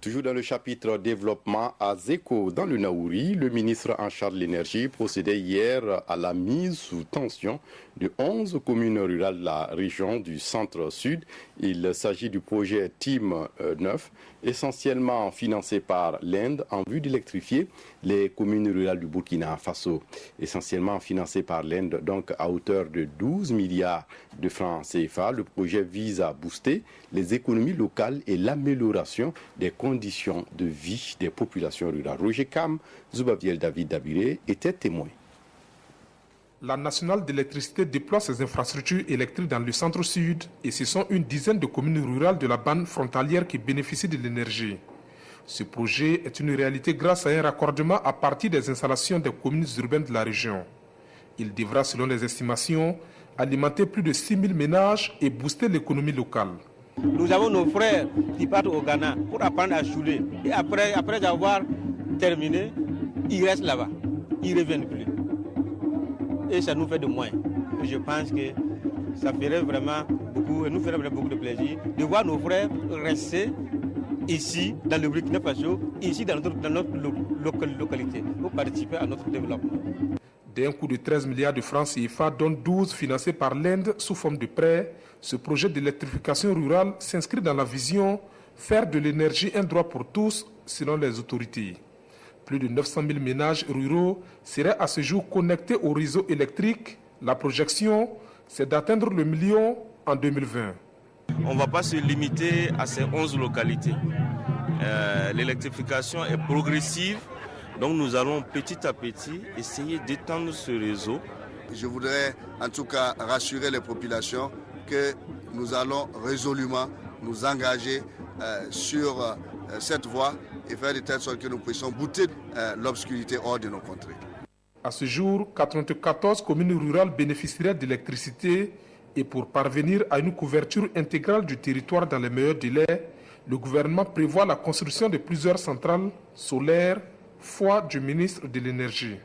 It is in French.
Toujours dans le chapitre développement à Zéko, dans le Naouri, le ministre en charge de l'énergie procédait hier à la mise sous tension de 11 communes rurales de la région du centre-sud. Il s'agit du projet Team 9, essentiellement financé par l'Inde en vue d'électrifier les communes rurales du Burkina Faso. Essentiellement financé par l'Inde, donc à hauteur de 12 milliards de francs CFA, le projet vise à booster les économies locales et l'amélioration des conditions de vie des populations rurales. Roger Kam, Zubaviel David Dabiré était témoin. La nationale d'électricité déploie ses infrastructures électriques dans le centre-sud et ce sont une dizaine de communes rurales de la bande frontalière qui bénéficient de l'énergie. Ce projet est une réalité grâce à un raccordement à partir des installations des communes urbaines de la région. Il devra, selon les estimations, alimenter plus de 6 000 ménages et booster l'économie locale. Nous avons nos frères qui partent au Ghana pour apprendre à chouler. Et après avoir terminé, ils restent là-bas. Ils ne reviennent plus. Et ça nous fait de moins. Et je pense que ça ferait vraiment beaucoup, nous ferait beaucoup de plaisir de voir nos frères rester ici, dans le Burkina Faso, ici dans notre localité, pour participer à notre développement. D'un coût de 13 milliards de francs CFA, dont 12 financés par l'Inde sous forme de prêts, ce projet d'électrification rurale s'inscrit dans la vision faire de l'énergie un droit pour tous, selon les autorités. Plus de 900 000 ménages ruraux seraient à ce jour connectés au réseau électrique. La projection, c'est d'atteindre le million en 2020. On ne va pas se limiter à ces 11 localités. L'électrification est progressive, donc nous allons petit à petit essayer d'étendre ce réseau. Je voudrais en tout cas rassurer les populations que nous allons résolument nous engager sur cette voie et faire de telle sorte que nous puissions bouter l'obscurité hors de nos contrées. À ce jour, 94 communes rurales bénéficieraient d'électricité et pour parvenir à une couverture intégrale du territoire dans les meilleurs délais, le gouvernement prévoit la construction de plusieurs centrales solaires, foi du ministre de l'Énergie.